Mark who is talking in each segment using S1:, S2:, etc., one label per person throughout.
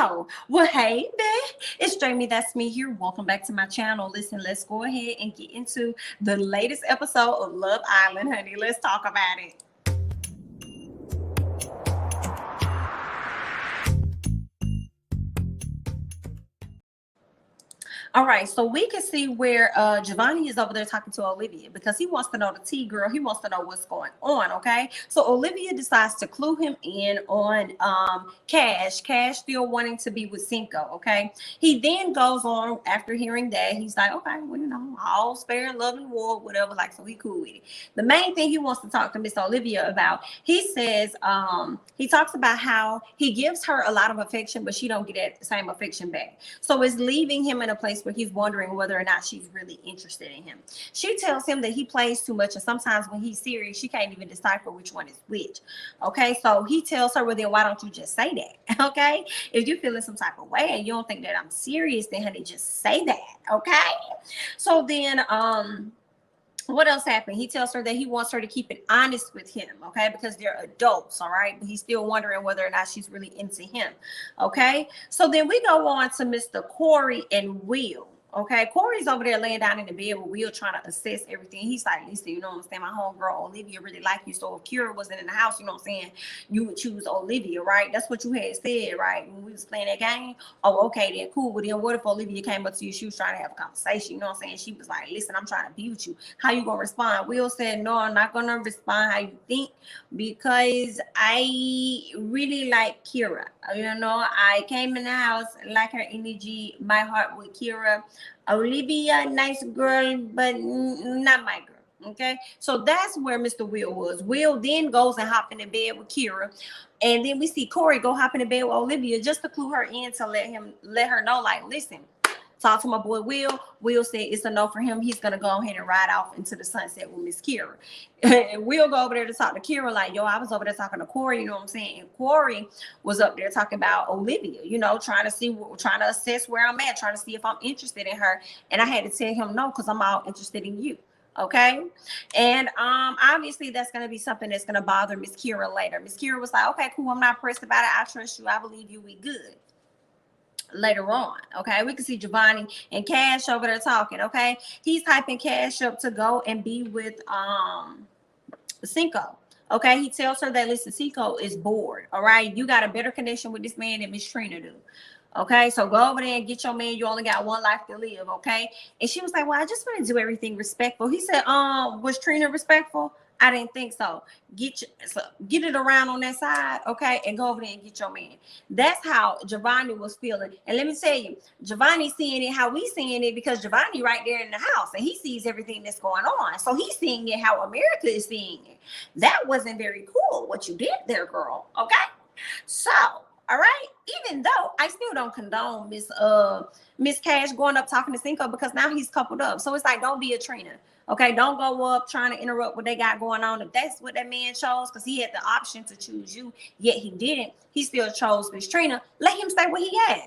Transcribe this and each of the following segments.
S1: Well, hey there, it's Jamie. That's me here. Welcome back to my channel. Listen, let's go ahead and get into the latest episode of Love Island, honey. Let's talk about it. All right, so we can see where Giovanni is over there talking to Olivia because he wants to know the tea, girl. He wants to know what's going on, okay? So Olivia decides to clue him in on Cash. Cash still wanting to be with Cinco, okay? He then goes on after hearing that. He's like, okay, well, all spare and love and war, whatever. Like, so he cool with it. The main thing he wants to talk to Miss Olivia about, he says, he talks about how he gives her a lot of affection, but she don't get that same affection back. So it's leaving him in a place where he's wondering whether or not she's really interested in him. She tells him that he plays too much, and sometimes when he's serious, she can't even decipher which one is which. Okay, so he tells her, well, then why don't you just say that? Okay, if you're feeling some type of way and you don't think that I'm serious, then honey, just say that. Okay, so then what else happened? He tells her that he wants her to keep it honest with him, okay, because they're adults, all right, but he's still wondering whether or not she's really into him. Okay, so then we go on to Mr. Corey and Will. Okay, Corey's over there laying down in the bed with Will trying to assess everything. He's like, listen, you know what I'm saying? My homegirl Olivia really like you. So if Kiera wasn't in the house, you know what I'm saying, you would choose Olivia, right? That's what you had said, right? When we was playing that game. Oh, okay, then cool. But then what if Olivia came up to you? She was trying to have a conversation, you know what I'm saying? She was like, listen, I'm trying to be with you. How you gonna respond? Will said, no, I'm not gonna respond how you think because I really like Kiera. You know, I came in the house, like her energy, my heart with Kiera. Olivia, nice girl, but not my girl. Okay, so that's where Mr. Will was. Will then goes and hop in the bed with Kiera, and then we see Corey go hop in the bed with Olivia just to clue her in to let her know, like, listen, talk to my boy Will. Will said it's a no for him. He's gonna go ahead and ride off into the sunset with Miss Kiera. And Will go over there to talk to Kiera, like, yo, I was over there talking to Corey, you know what I'm saying? And Corey was up there talking about Olivia, you know, trying to assess where I'm at, trying to see if I'm interested in her. And I had to tell him no, because I'm all interested in you. Okay, and obviously that's going to be something that's going to bother Miss Kiera later. Miss Kiera was like, okay, cool, I'm not pressed about it, I trust you, I believe you, we good. Later on, okay, we can see Giovanni and Cash over there talking. Okay, he's hyping Cash up to go and be with Cinco. Okay, he tells her that, listen, Cinco is bored. All right, you got a better connection with this man than Miss Trina do. Okay, so go over there and get your man. You only got one life to live. Okay, and she was like, well, I just want to do everything respectful. He said, was Trina respectful? I didn't think so. Get it around on that side, okay, and go over there and get your man. That's how Giovanni was feeling. And let me tell you, Giovanni seeing it how we seeing it, because Giovanni right there in the house and he sees everything that's going on. So he's seeing it how America is seeing it. That wasn't very cool what you did there, girl. Okay, so all right, even though I still don't condone Miss Cash going up talking to Cinco, because now he's coupled up. So it's like, don't be a Trina. Okay, don't go up trying to interrupt what they got going on. If that's what that man chose, because he had the option to choose you, yet he didn't. He still chose Miss Trina. Let him say what he had.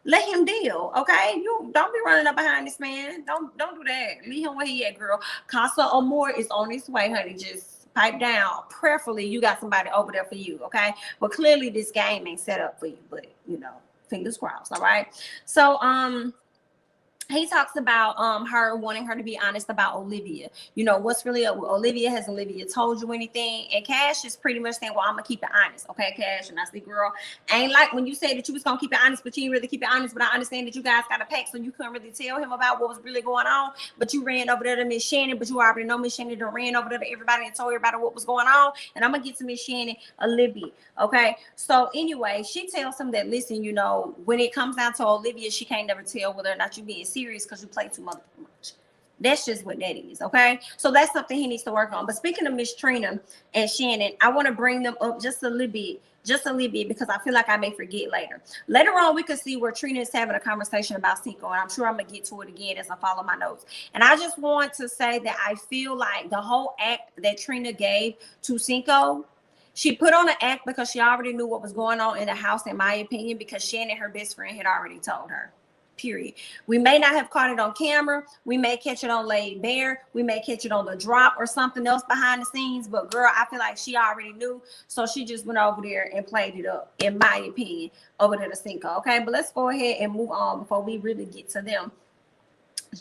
S1: Let him deal. Okay, you don't be running up behind this man. Don't do that. Leave him where he at, girl. Casa Amor is on his way, honey. Just pipe down. Prayerfully, you got somebody over there for you. Okay, but clearly this game ain't set up for you. But you know, fingers crossed. All right. So he talks about her wanting her to be honest about Olivia. You know, what's really up with Olivia? Has Olivia told you anything? And Cash is pretty much saying, well, I'm gonna keep it honest. Okay, Cash. And I say, girl, ain't like when you said that you was gonna keep it honest, but you didn't really keep it honest. But I understand that you guys got a pack, so you couldn't really tell him about what was really going on. But you ran over there to Miss Shannon, but you already know Miss Shannon done ran over there to everybody and told everybody what was going on. And I'm gonna get to Miss Shannon, Olivia. Okay. So anyway, she tells him that, listen, you know, when it comes down to Olivia, she can't never tell whether or not you being serious because you play too much. That's just what that is. Okay, so that's something he needs to work on. But speaking of Miss Trina and Shannon, I want to bring them up just a little bit because I feel like I may forget later on. We could see where Trina is having a conversation about Cinco, and I'm sure I'm gonna get to it again as I follow my notes. And I just want to say that I feel like the whole act that Trina gave to Cinco, she put on an act because she already knew what was going on in the house, in my opinion, because Shannon, her best friend, had already told her. period. We may not have caught it on camera. We may catch it on laid bare. We may catch it on the drop or something else behind the scenes. But girl, I feel like she already knew. So she just went over there and played it up, in my opinion, over there to Cinco. Okay, but let's go ahead and move on before we really get to them.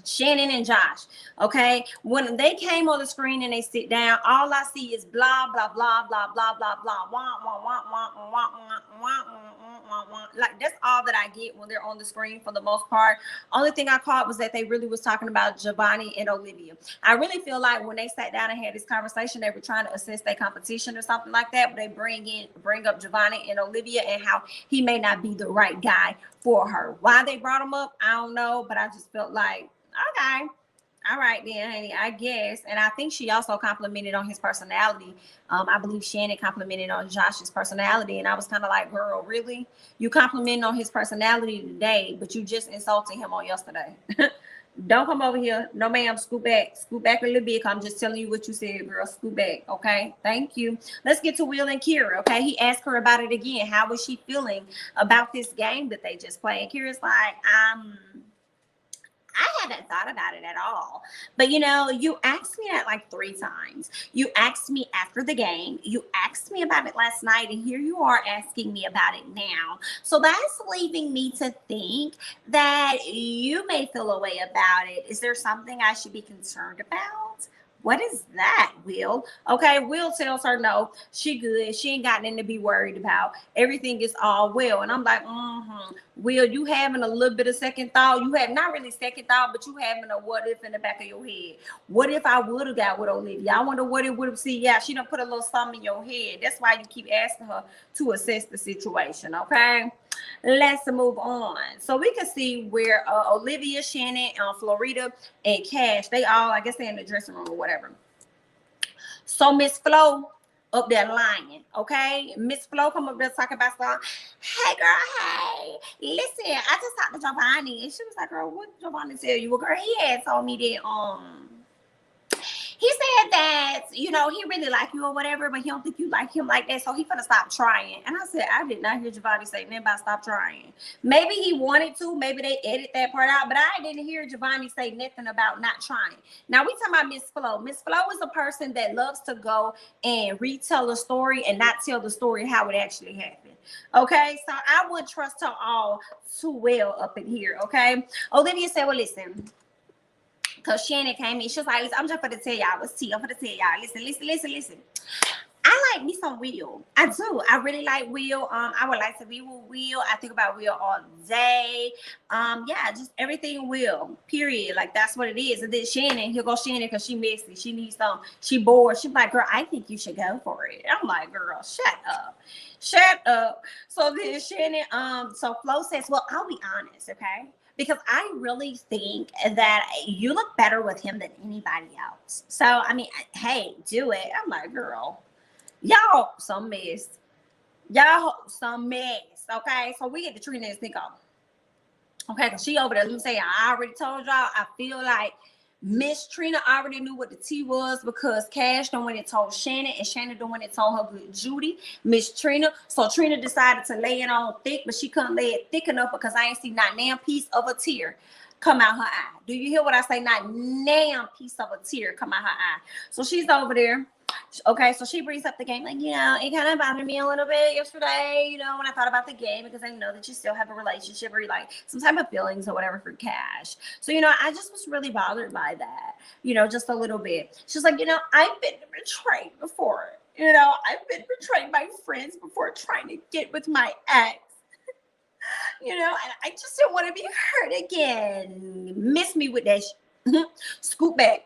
S1: Shannon and Josh, okay, when they came on the screen and they sit down, all I see is blah blah blah blah blah blah blah wah, wah, wah, wah, wah, wah, wah, wah, wah. Like that's all that I get when they're on the screen for the most part. Only thing I caught was that they really was talking about Giovanni and Olivia. I really feel like when they sat down and had this conversation, they were trying to assess their competition or something like that, but they bring up Giovanni and Olivia and how he may not be the right guy for her. Why they brought him up, I don't know, but I just felt like, okay, all right then, honey, I guess. And I think she also complimented on his personality. I believe Shannon complimented on Josh's personality, and I was kind of like, girl, really? You complimenting on his personality today, but you just insulted him on yesterday. Don't come over here. No, ma'am, scoot back a little bit. I'm just telling you what you said, girl. Scoot back, okay? Thank you. Let's get to Will and Kiera, okay? He asked her about it again. How was she feeling about this game that they just played? Kiera's like, I haven't thought about it at all. But you know, you asked me that like 3 times. You asked me after the game. You asked me about it last night. And here you are asking me about it now. So that's leaving me to think that you may feel a way about it. Is there something I should be concerned about? What is that, Will? Okay, Will tells her no, she good. She ain't got nothing to be worried about. Everything is all well. And I'm like, Will, you having a little bit of second thought? You have not really second thought, but you having a what if in the back of your head. What if I would have got with Olivia? I wonder what it would have seen. Yeah, she done put a little something in your head. That's why you keep asking her to assess the situation, okay? Let's move on. So we can see where Olivia, Shannon, Florida, and Cash, they all, I guess they're in the dressing room or whatever. So Miss Flo up there lying, okay? Miss Flo come up there talking about something. Hey, girl, hey. Listen, I just talked to Giovanni, and she was like, girl, what Giovanni tell you? Well, girl, he had told me that, he said that, you know, he really like you or whatever, but he don't think you like him like that, so he finna stop trying. And I said, I did not hear Giovanni say nothing about stop trying. Maybe he wanted to, maybe they edit that part out, but I didn't hear Giovanni say nothing about not trying. Now we talking about Miss Flo. Miss Flo is a person that loves to go and retell a story and not tell the story how it actually happened. Okay, so I wouldn't trust her all too well up in here, okay? Olivia said, well, listen, because Shannon came in, she was like, I'm just going to tell y'all what's tea. I'm going to tell y'all, listen. I like me some Will. I do. I really like Will. I would like to be with Will. I think about Will all day. Yeah, just everything Will, period. Like, that's what it is. And then Shannon, here goes Shannon because she messy. She needs some. She bored. She's like, girl, I think you should go for it. I'm like, girl, shut up. So then Shannon, so Flo says, well, I'll be honest, okay? Because I really think that you look better with him than anybody else. So, I mean, hey, do it. I'm like, girl, y'all some mess. Okay? So we get to Trina and Cinco. Okay, because she over there, let me say, I already told y'all, I feel like Miss Trina already knew what the tea was because Cash done went and told Shannon, and Shannon done went and told her good Judy, Miss Trina. So Trina decided to lay it on thick, but she couldn't lay it thick enough because I ain't see not damn piece of a tear come out her eye. Do you hear what I say? Not damn piece of a tear come out her eye. So she's over there. Okay, so she brings up the game, like, you know, it kind of bothered me a little bit yesterday, you know, when I thought about the game, because I know that you still have a relationship or like some type of feelings or whatever for Cash. So, you know, I just was really bothered by that, you know, just a little bit. She's like, you know, I've been betrayed before. You know, I've been betrayed by friends before trying to get with my ex. You know, and I just don't want to be hurt again. Miss me with that scoot back,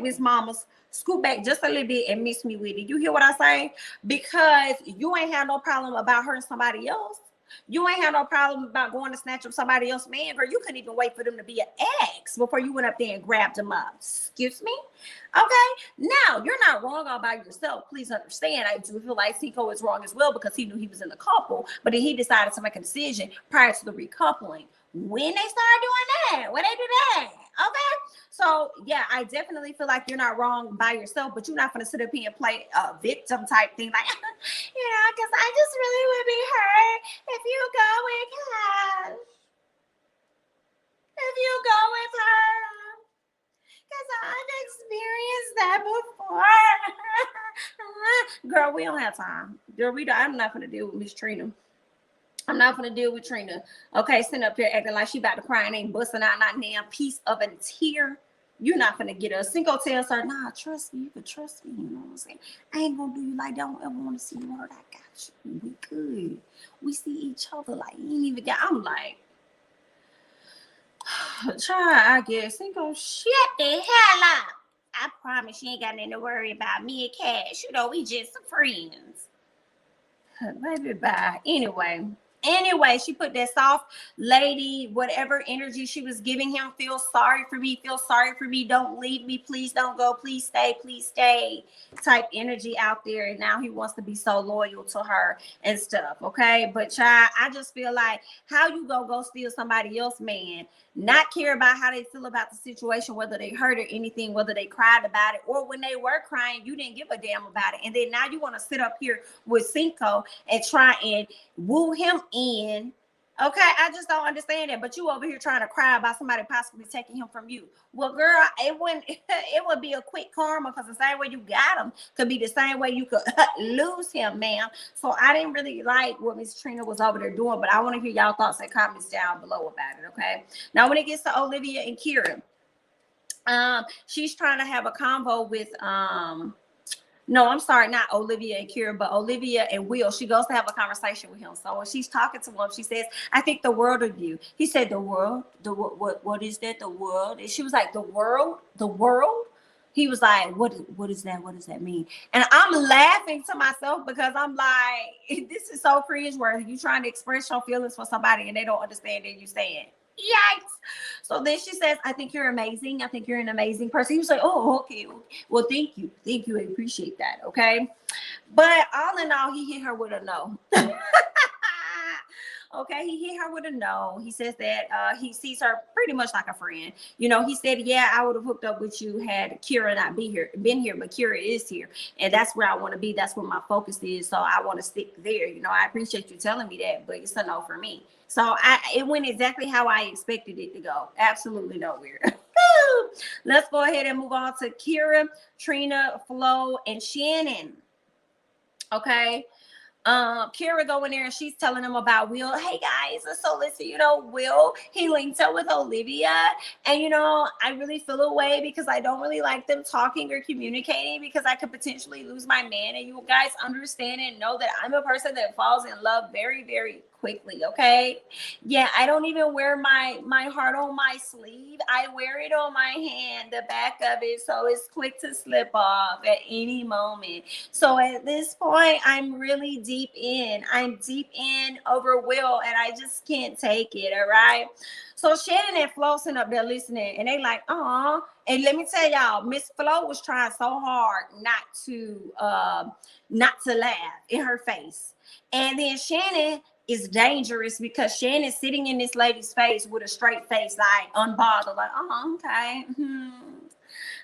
S1: Miss Mamas. Scoot back just a little bit and miss me with it. You hear what I say? Because you ain't had no problem about hurting somebody else. You ain't had no problem about going to snatch up somebody else's man, girl. You couldn't even wait for them to be an ex before you went up there and grabbed them up. Excuse me? Okay? Now, you're not wrong all by yourself. Please understand. I do feel like Cinco is wrong as well because he knew he was in the couple, but then he decided to make a decision prior to the recoupling. When they started doing that, when they do that, okay? So, yeah, I definitely feel like you're not wrong by yourself, but you're not going to sit up here and play a victim type thing like, you know, because I just really would be hurt if you go with Cash. girl, we don't have time. Girl, I'm not gonna deal with Miss Trina. I'm not gonna deal with Trina. Okay, sitting up there acting like she about to cry and ain't busting out not damn piece of a tear. You're not gonna get us. Cinco tells her, nah, trust me, you can trust me. You know what I'm saying? I ain't gonna do you like that. I don't ever want to see you hurt. I got you. We good. We see each other like you ain't even got. I'm like, try, I guess. Cinco, shut the hell up. I promise you ain't got nothing to worry about. Me and Cash, you know, we just some friends. Baby, bye. Anyway, she put that soft lady, whatever energy she was giving him, feel sorry for me, don't leave me, please don't go, please stay type energy out there. And now he wants to be so loyal to her and stuff. Okay, but child, I just feel like, how you go steal somebody else's man, not care about how they feel about the situation, whether they hurt or anything, whether they cried about it, or when they were crying, you didn't give a damn about it. And then now you want to sit up here with Cinco and try and woo him in. Okay, I just don't understand that. But you over here trying to cry about somebody possibly taking him from you. Well, girl, it would be a quick karma, because the same way you got him could be the same way you could lose him, ma'am. So I didn't really like what Miss Trina was over there doing, but I want to hear y'all thoughts and comments down below about it. Okay, now when it gets to Olivia and Kiera, she's trying to have a convo with no, I'm sorry, not Olivia and Kiera, but Olivia and Will. She goes to have a conversation with him. So when she's talking to him, she says, I think the world of you. He said, the world? What is that? The world? And she was like, the world? The world? He was like, what is that? What does that mean? And I'm laughing to myself because I'm like, this is so cringeworthy. You trying to express your feelings for somebody and they don't understand that you're saying. Yikes. So then she says, I think you're amazing. I think you're an amazing person. He was like, oh, okay. Well, thank you. I appreciate that. Okay. But all in all, he hit her with a no. Okay, he hit her with a no. He says that he sees her pretty much like a friend. You know, he said, yeah, I would have hooked up with you had Kiera not been here, but Kiera is here. And that's where I want to be. That's where my focus is. So I want to stick there. You know, I appreciate you telling me that, but it's a no for me. So it went exactly how I expected it to go. Absolutely nowhere. Let's go ahead and move on to Kiera, Trina, Flo, and Shannon. Okay. Kiera go in there and she's telling them about Will. Hey guys, so listen, you know, Will, he linked up with Olivia, and you know, I really feel away because I don't really like them talking or communicating because I could potentially lose my man. And you guys understand and know that I'm a person that falls in love very, very quickly. Okay, yeah, I don't even wear my heart on my sleeve. I wear it on my hand, the back of it, so it's quick to slip off at any moment. So at this point, I'm really deep in. I'm deep in over Will, and I just can't take it. All right. So Shannon and Flo sitting up there listening, and they like, uh-huh. And let me tell y'all, Miss Flo was trying so hard not to laugh in her face. And then Shannon is dangerous because Shannon's sitting in this lady's face with a straight face, like unbothered, like, oh, okay.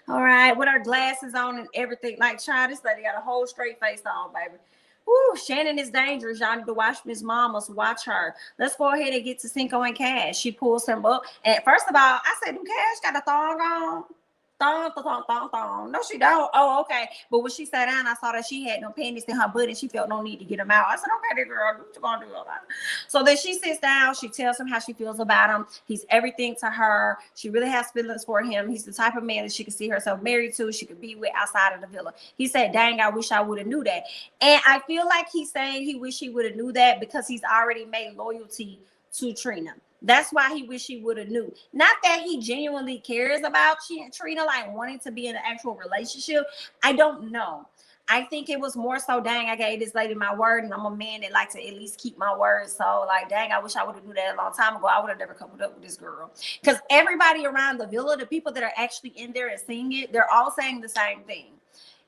S1: All right, with her glasses on and everything. Like, child, this lady got a whole straight face on, baby. Woo, Shannon is dangerous. Y'all need to watch Miss Mamas. Watch her. Let's go ahead and get to Cinco and Cash. She pulls him up. And first of all, I said, do Cash got a thong on? Thong. No, she don't. Oh, okay. But when she sat down, I saw that she had no panties in her butt and she felt no need to get them out. I said, okay, girl, what you gonna do about it? So then she sits down. She tells him how she feels about him. He's everything to her. She really has feelings for him. He's the type of man that she could see herself married to. She could be with outside of the villa. He said, dang, I wish I would have knew that. And I feel like he's saying he wish he would have knew that because he's already made loyalty to Trina. That's why he wish he would have knew. Not that he genuinely cares about Trina, like wanting to be in an actual relationship. I don't know. I think it was more so, dang, I gave this lady my word, and I'm a man that likes to at least keep my word. So, like, dang, I wish I would have knew that a long time ago. I would have never coupled up with this girl. Because everybody around the villa, the people that are actually in there and seeing it, they're all saying the same thing.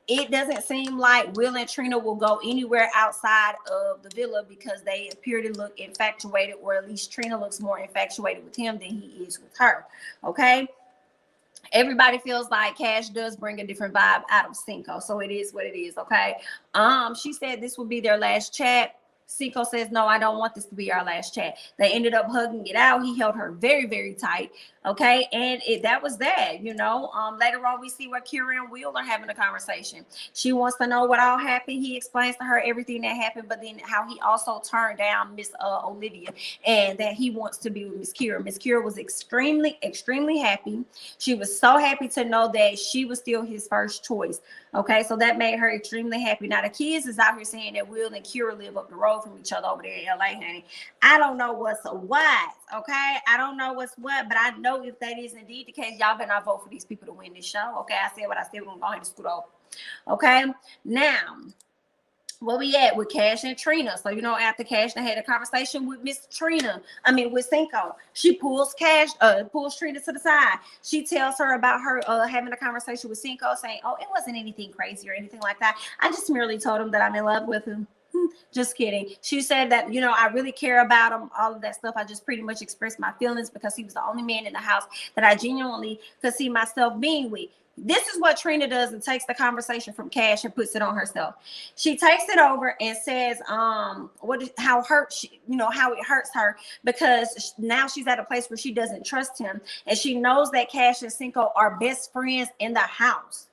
S1: It doesn't seem like Will and Trina will go anywhere outside of the villa because they appear to look infatuated, or at least Trina looks more infatuated with him than he is with her. Okay. Everybody feels like Cash does bring a different vibe out of Cinco. So it is what it is. Okay. She said this will be their last chat. Cinco says, no, I don't want this to be our last chat. They ended up hugging it out. He held her very, very tight. Okay. And that was that, you know. Later on, we see where Kiera and Will are having a conversation. She wants to know what all happened. He explains to her everything that happened, but then how he also turned down Miss Olivia, and that he wants to be with Miss Kiera. Miss Kiera was extremely, extremely happy. She was so happy to know that she was still his first choice. Okay, so that made her extremely happy. Now the kids is out here saying that Will and Kiera live up the road from each other over there in LA, honey. I don't know what's what. Okay, I don't know what's what, but I know if that is indeed the case, y'all better not vote for these people to win this show. Okay, I said what I said. We're gonna go ahead and scoot over. Okay, now where we at with Cash and Trina. So, you know, after Cash, they had a conversation with Miss Trina. I mean, with Cinco. She pulls Trina to the side. She tells her about her having a conversation with Cinco, saying, oh, it wasn't anything crazy or anything like that. I just merely told him that I'm in love with him. Just kidding. She said that, you know, I really care about him, all of that stuff. I just pretty much expressed my feelings because he was the only man in the house that I genuinely could see myself being with. This is what Trina does, and takes the conversation from Cash and puts it on herself. She takes it over and says, how it hurts her, because now she's at a place where she doesn't trust him, and she knows that Cash and Cinco are best friends in the house.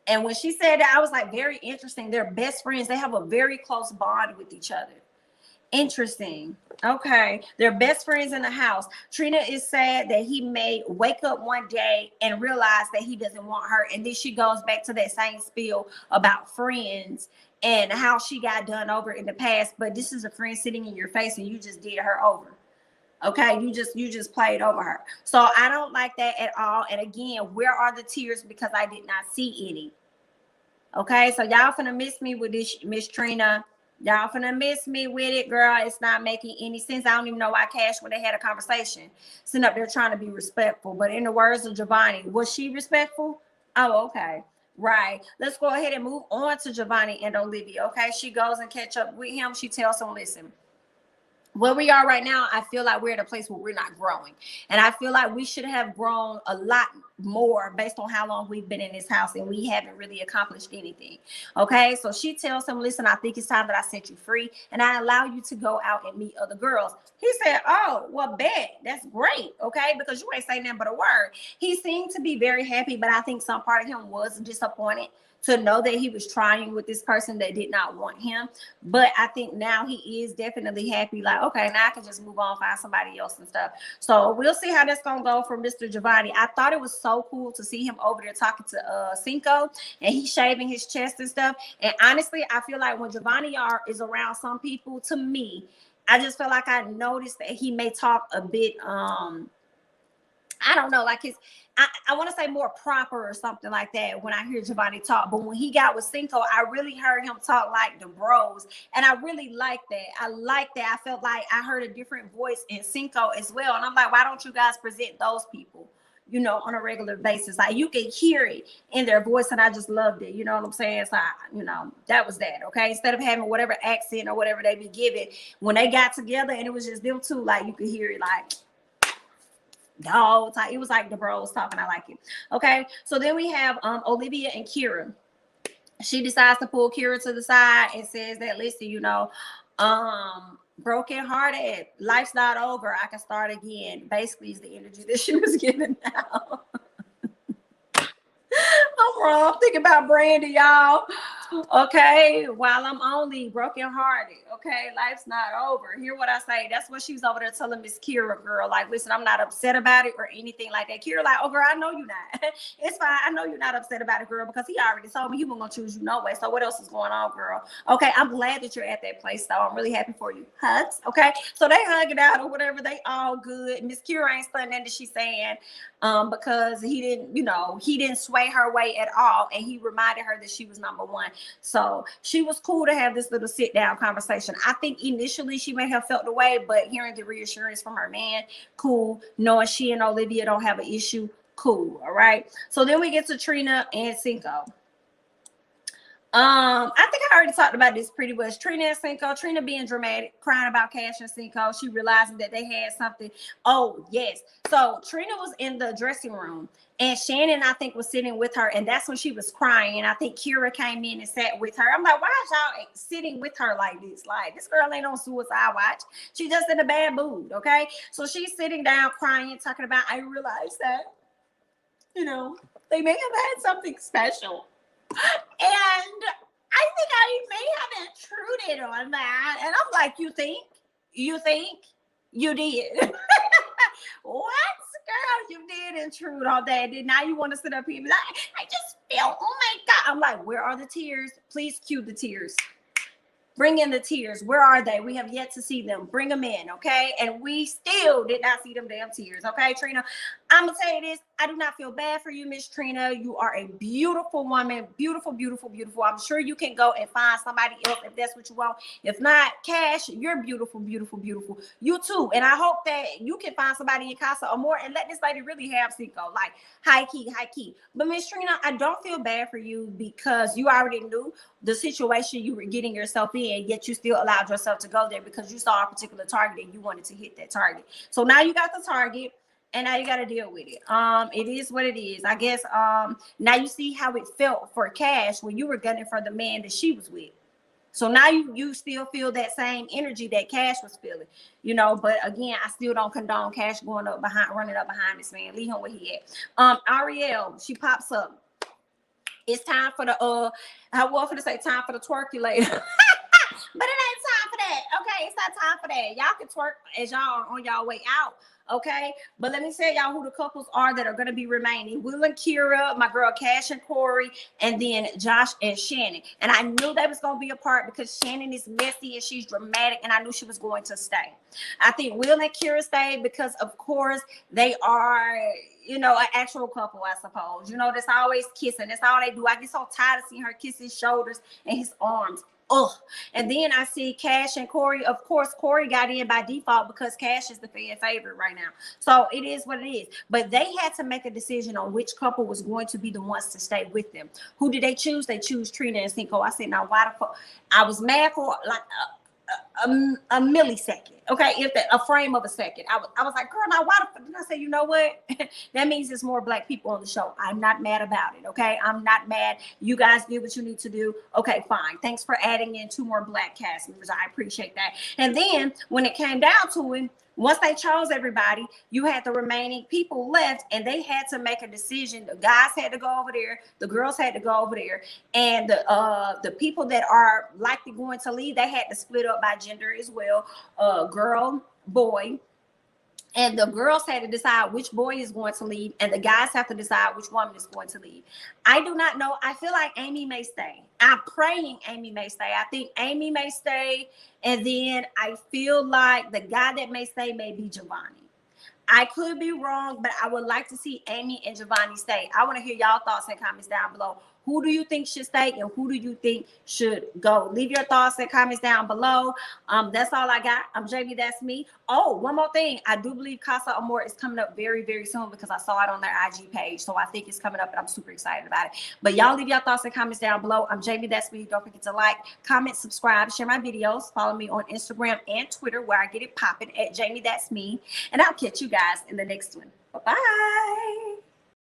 S1: And when she said that, I was like, very interesting. They're best friends. They have a very close bond with each other. Interesting. Okay. They're best friends in the house. Trina is sad that he may wake up one day and realize that he doesn't want her. And then she goes back to that same spiel about friends and how she got done over in the past. But this is a friend sitting in your face and you just did her over. Okay, you just played over her. So I don't like that at all. And again, where are the tears? Because I did not see any. Okay, so y'all finna miss me with this, Miss Trina. Y'all finna miss me with it, girl. It's not making any sense. I don't even know why Cash, when they had a conversation, sitting up there trying to be respectful. But in the words of Giovanni, was she respectful? Oh, okay. Right. Let's go ahead and move on to Giovanni and Olivia. Okay, she goes and catch up with him. She tells him, listen, where we are right now, I feel like we're at a place where we're not growing. And I feel like we should have grown a lot more based on how long we've been in this house, and we haven't really accomplished anything. Okay, so she tells him, listen, I think it's time that I set you free and I allow you to go out and meet other girls. He said, oh, well, bet. That's great. Okay, because you ain't saying nothing but a word. He seemed to be very happy, but I think some part of him was disappointed to know that he was trying with this person that did not want him. But I think now he is definitely happy. Like, okay, now I can just move on, find somebody else and stuff. So we'll see how that's gonna go for Mr. Giovanni. I thought it was so cool to see him over there talking to Cinco, and he's shaving his chest and stuff. And honestly, I feel like when Giovanni is around some people, to me, I just feel like I noticed that he may talk a bit, I don't know, like I want to say more proper or something like that when I hear Giovanni talk. But when he got with Cinco, I really heard him talk like the bros. And I really like that. I like that. I felt like I heard a different voice in Cinco as well. And I'm like, why don't you guys present those people, you know, on a regular basis? Like, you can hear it in their voice, and I just loved it. You know what I'm saying? So, you know, that was that. Okay. Instead of having whatever accent or whatever they be giving, when they got together and it was just them two, like, you could hear it like, it was like the bros talking. I like it. Okay, so then we have Olivia and Kiera. She decides to pull Kiera to the side and says that, listen, you know, broken hearted, life's not over, I can start again. Basically is the energy that she was giving now. I'm wrong. I'm thinking about Brandy, y'all. Okay, while I'm only broken hearted, okay, life's not over. Hear what I say? That's what she was over there telling Miss Kiera, girl. Like, listen, I'm not upset about it or anything like that. Kiera, like, oh, girl, I know you're not. It's fine. I know you're not upset about it, girl, because he already told me he wasn't gonna choose you no way. So what else is going on, girl? Okay, I'm glad that you're at that place, though. I'm really happy for you. Hugs, okay? So they hugging out or whatever. They all good. Miss Kiera ain't studying that she's saying, because he didn't sway her way at all, and he reminded her that she was number one. So she was cool to have this little sit down conversation. I think initially she may have felt the way, but hearing the reassurance from her man, cool. Knowing she and Olivia don't have an issue, cool. All right. So then we get to Trina and Cinco. I think I already talked about this pretty much. Trina and Cinco, Trina being dramatic, crying about Cash and Cinco. She realizing that they had something. Oh, yes. So Trina was in the dressing room and Shannon, I think, was sitting with her. And that's when she was crying. And I think Kiera came in and sat with her. I'm like, why is y'all sitting with her like this? Like, this girl ain't on suicide watch. She just in a bad mood. Okay. So she's sitting down crying, talking about, I realized that, they may have had something special. And I think I may have intruded on that. And I'm like, you think? You did. What? Girl, you did intrude on that. Then now you want to sit up here and be like, I just feel, oh my God. I'm like, where are the tears? Please cue the tears. Bring in the tears. Where are they? We have yet to see them. Bring them in, okay? And we still did not see them damn tears, okay, Trina? I'm going to tell you this. I do not feel bad for you, Miss Trina. You are a beautiful woman. Beautiful, beautiful, beautiful. I'm sure you can go and find somebody else if that's what you want. If not, Cash, you're beautiful, beautiful, beautiful. You too. And I hope that you can find somebody in Casa or more and let this lady really have Cinco. Like, high key. But Miss Trina, I don't feel bad for you because you already knew the situation you were getting yourself in, yet you still allowed yourself to go there because you saw a particular target and you wanted to hit that target. So now you got the target and now you got to deal with it. It is what it is. I guess now you see how it felt for Cash when you were gunning for the man that she was with. So now you still feel that same energy that Cash was feeling, but again, I still don't condone Cash running up behind this man. Leave him where he at. Ariel, she pops up. It's time for the I was going to say time for the twerkulator. But it ain't time for that. Okay, it's not time for that. Y'all can twerk as y'all are on y'all way out. Okay, but let me tell y'all who the couples are that are going to be remaining. Will and Kiera, my girl Cash and Corey, and then Josh and Shannon. And I knew that was going to be a part because Shannon is messy and she's dramatic, and I knew she was going to stay. I think Will and Kiera stayed because, of course, they are, an actual couple, I suppose. That's always kissing. That's all they do. I get so tired of seeing her kiss his shoulders and his arms. Oh, and then I see Cash and Corey. Of course, Corey got in by default because Cash is the fan favorite right now. So it is what it is. But they had to make a decision on which couple was going to be the ones to stay with them. Who did they choose? They choose Trina and Cinco. I said, now why the fuck? I was mad for like a millisecond. Okay, if that a frame of a second. I was like, girl, now why the fuck? Then I said, you know what? That means there's more black people on the show. I'm not mad about it. Okay, I'm not mad. You guys did what you need to do. Okay, fine. Thanks for adding in 2 more black cast members. I appreciate that. And then when it came down to it, once they chose everybody, you had the remaining people left, and they had to make a decision. The guys had to go over there, the girls had to go over there, and the people that are likely going to leave, they had to split up by gender as well. Girl, boy. And the girls had to decide which boy is going to leave, and the guys have to decide which woman is going to leave. I do not know. I feel like Amy may stay. I'm praying Amy may stay. I think Amy may stay. And then I feel like the guy that may stay may be Giovanni. I could be wrong, but I would like to see Amy and Giovanni stay. I want to hear y'all thoughts and comments down below. Who do you think should stay and who do you think should go? Leave your thoughts and comments down below. That's all I got. I'm Jamie, that's me. Oh, one more thing. I do believe Casa Amor is coming up very, very soon because I saw it on their IG page. So I think it's coming up and I'm super excited about it. But y'all leave your thoughts and comments down below. I'm Jamie, that's me. Don't forget to like, comment, subscribe, share my videos. Follow me on Instagram and Twitter where I get it popping at Jamie, that's me. And I'll catch you guys in the next one. Bye-bye.